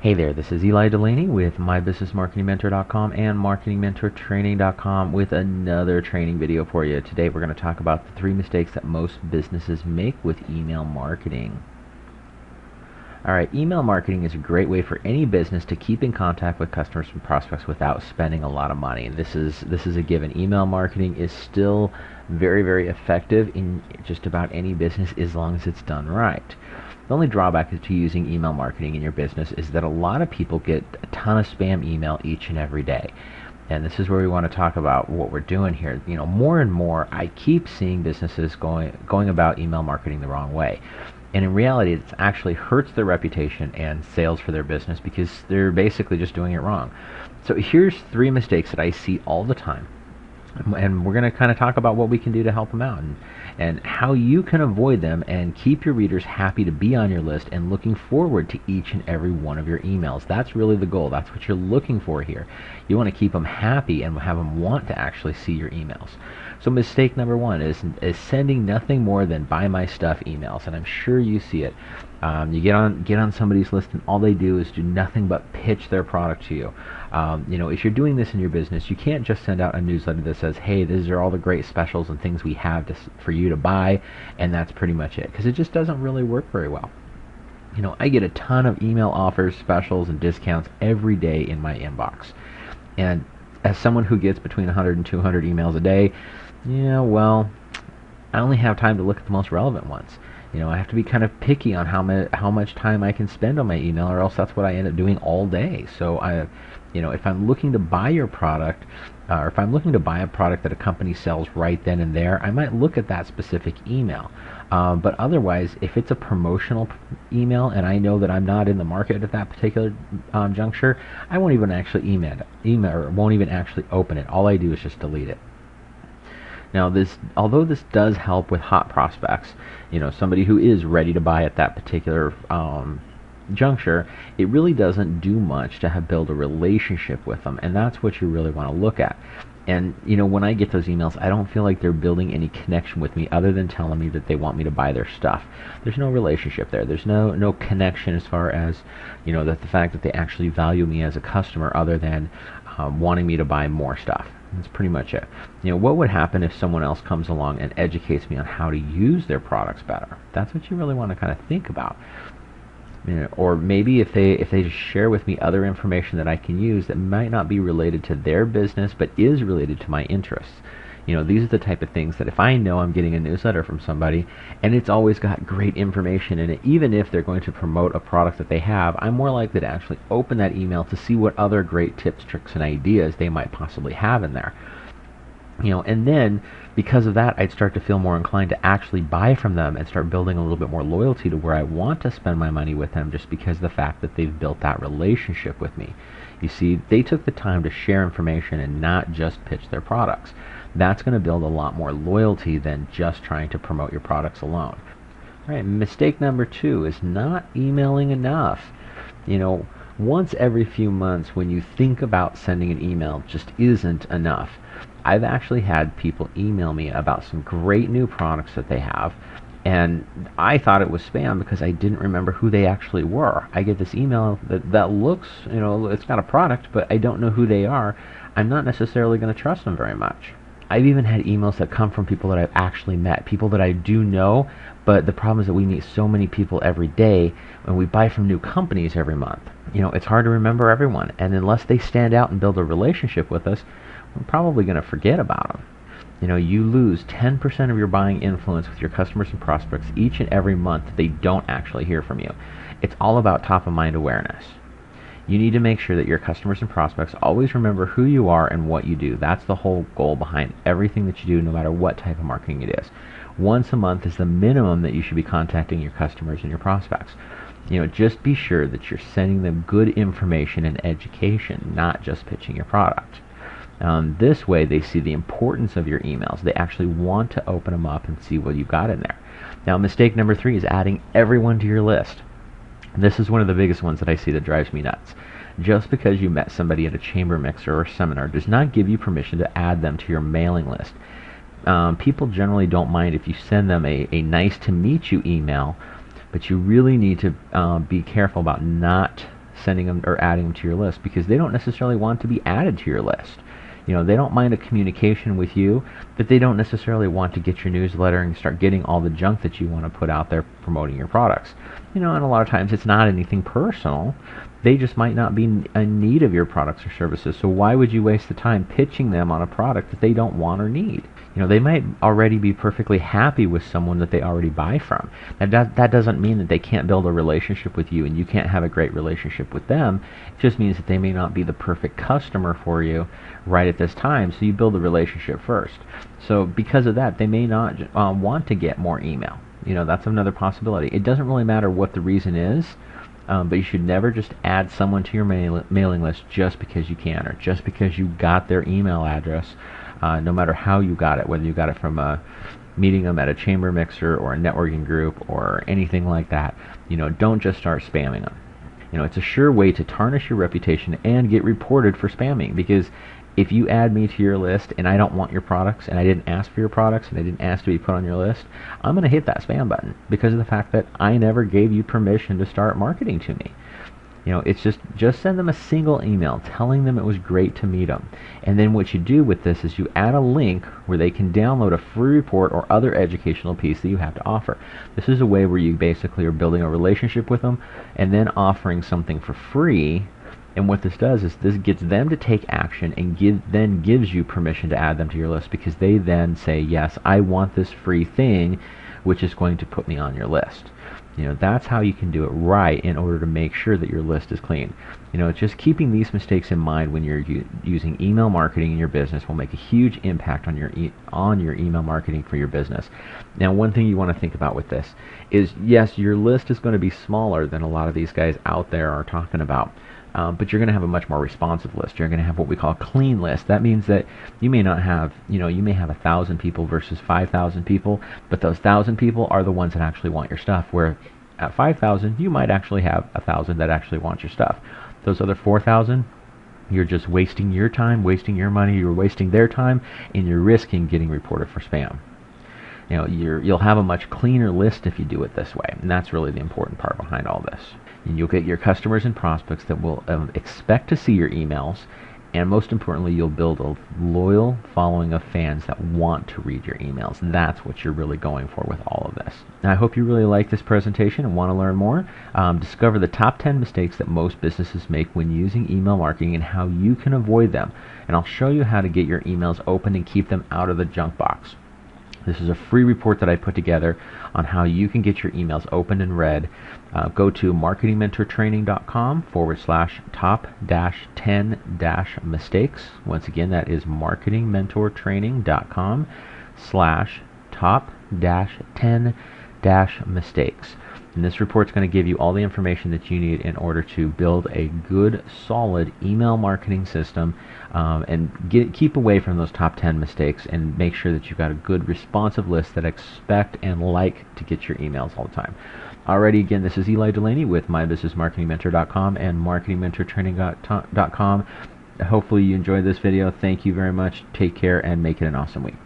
Hey there, this is Eli Delaney with MyBusinessMarketingMentor.com and MarketingMentorTraining.com with another training video for you. Today we're going to talk about the 3 mistakes that most businesses make with email marketing. Alright, email marketing is a great way for any business to keep in contact with customers and prospects without spending a lot of money. This is a given. Email marketing is still very effective in just about any business as long as it's done right. The only drawback to using email marketing in your business is that a lot of people get a ton of spam email each and every day. And this is where we want to talk about what we're doing here. You know, more and more I keep seeing businesses going about email marketing the wrong way. And in reality, it actually hurts their reputation and sales for their business because they're basically just doing it wrong. So here's 3 mistakes that I see all the time. And we're going to kind of talk about what we can do to help them out and how you can avoid them and keep your readers happy to be on your list and looking forward to each and every one of your emails. That's really the goal. That's what you're looking for here. You want to keep them happy and have them want to actually see your emails. So mistake number 1 is sending nothing more than buy my stuff emails, and I'm sure you see it. You get on somebody's list and all they do is do nothing but pitch their product to you. You know, if you're doing this in your business, you can't just send out a newsletter that says, hey, these are all the great specials and things we have for you to buy, and that's pretty much it, because it just doesn't really work very well. You know, I get a ton of email offers, specials, and discounts every day in my inbox. And as someone who gets between 100 and 200 emails a day, yeah, well, I only have time to look at the most relevant ones. You know, I have to be kind of picky on how much time I can spend on my email, or else that's what I end up doing all day. So if I'm looking to buy your product, or if I'm looking to buy a product that a company sells right then and there, I might look at that specific email. But otherwise, if it's a promotional email and I know that I'm not in the market at that particular juncture, I won't even actually email or won't even actually open it. All I do is just delete it. Now, although this does help with hot prospects, you know, somebody who is ready to buy at that particular juncture, it really doesn't do much to build a relationship with them, and that's what you really want to look at. And you know, when I get those emails, I don't feel like they're building any connection with me other than telling me that they want me to buy their stuff. There's no relationship there. There's no connection as far as, you know, that the fact that they actually value me as a customer other than wanting me to buy more stuff. That's pretty much it. You know, what would happen if someone else comes along and educates me on how to use their products better? That's what you really want to kind of think about. You know, or maybe if they just share with me other information that I can use that might not be related to their business but is related to my interests. You know, these are the type of things that if I know I'm getting a newsletter from somebody and it's always got great information in it, even if they're going to promote a product that they have, I'm more likely to actually open that email to see what other great tips, tricks, and ideas they might possibly have in there. You know, and then because of that, I'd start to feel more inclined to actually buy from them and start building a little bit more loyalty to where I want to spend my money with them, just because of the fact that they've built that relationship with me. You see, they took the time to share information and not just pitch their products. That's going to build a lot more loyalty than just trying to promote your products alone. All right, mistake number 2 is not emailing enough. You know, once every few months when you think about sending an email just isn't enough. I've actually had people email me about some great new products that they have, and I thought it was spam because I didn't remember who they actually were. I get this email that looks, you know, it's got a product, but I don't know who they are. I'm not necessarily going to trust them very much. I've even had emails that come from people that I've actually met, people that I do know, but the problem is that we meet so many people every day and we buy from new companies every month. You know, it's hard to remember everyone, and unless they stand out and build a relationship with us, we're probably going to forget about them. You know, you lose 10% of your buying influence with your customers and prospects each and every month that they don't actually hear from you. It's all about top of mind awareness. You need to make sure that your customers and prospects always remember who you are and what you do. That's the whole goal behind everything that you do, no matter what type of marketing it is. Once a month is the minimum that you should be contacting your customers and your prospects. You know, just be sure that you're sending them good information and education, not just pitching your product. This way they see the importance of your emails. They actually want to open them up and see what you've got in there. Now, mistake number 3 is adding everyone to your list. This is one of the biggest ones that I see that drives me nuts. Just because you met somebody at a chamber mixer or seminar does not give you permission to add them to your mailing list. People generally don't mind if you send them a nice to meet you email, but you really need to be careful about not sending them or adding them to your list because they don't necessarily want to be added to your list. They don't mind a communication with you, but they don't necessarily want to get your newsletter and start getting all the junk that you want to put out there promoting your products. And a lot of times it's not anything personal. They just might not be in need of your products or services. So why would you waste the time pitching them on a product that they don't want or need? They might already be perfectly happy with someone that they already buy from. That doesn't mean that they can't build a relationship with you and you can't have a great relationship with them. It just means that they may not be the perfect customer for you right at this time, so you build a relationship first. So because of that, they may not want to get more email. That's another possibility. It doesn't really matter what the reason is, but you should never just add someone to your mailing list just because you can or just because you got their email address. No matter how you got it, whether you got it from meeting them at a chamber mixer or a networking group or anything like that, don't just start spamming them. It's a sure way to tarnish your reputation and get reported for spamming, because if you add me to your list and I don't want your products and I didn't ask for your products and I didn't ask to be put on your list, I'm going to hit that spam button because of the fact that I never gave you permission to start marketing to me. It's just send them a single email telling them it was great to meet them. And then what you do with this is you add a link where they can download a free report or other educational piece that you have to offer. This is a way where you basically are building a relationship with them and then offering something for free. And what this does is this gets them to take action and then gives you permission to add them to your list, because they then say, yes, I want this free thing, which is going to put me on your list. That's how you can do it right in order to make sure that your list is clean. Just keeping these mistakes in mind when you're using email marketing in your business will make a huge impact on your email marketing for your business. Now, one thing you want to think about with this is, yes, your list is going to be smaller than a lot of these guys out there are talking about. But you're going to have a much more responsive list. You're going to have what we call a clean list. That means that you may not have, you may have 1,000 people versus 5,000 people, but those 1,000 people are the ones that actually want your stuff. Where at 5,000, you might actually have 1,000 that actually want your stuff. Those other 4,000, you're just wasting your time, wasting your money, you're wasting their time, and you're risking getting reported for spam. You'll have a much cleaner list if you do it this way, and that's really the important part behind all this. And you'll get your customers and prospects that will expect to see your emails, and most importantly, you'll build a loyal following of fans that want to read your emails. That's what you're really going for with all of this. Now, I hope you really like this presentation and want to learn more. Discover the top 10 mistakes that most businesses make when using email marketing and how you can avoid them. And I'll show you how to get your emails open and keep them out of the junk box. This is a free report that I put together on how you can get your emails opened and read. Go to marketingmentortraining.com/top-10-mistakes. Once again, that is marketingmentortraining.com/top-10-mistakes. And this report is going to give you all the information that you need in order to build a good, solid email marketing system and keep away from those top 10 mistakes and make sure that you've got a good, responsive list that expect and like to get your emails all the time. Alrighty, again, this is Eli Delaney with MyBusinessMarketingMentor.com and MarketingMentorTraining.com. Hopefully you enjoyed this video. Thank you very much. Take care and make it an awesome week.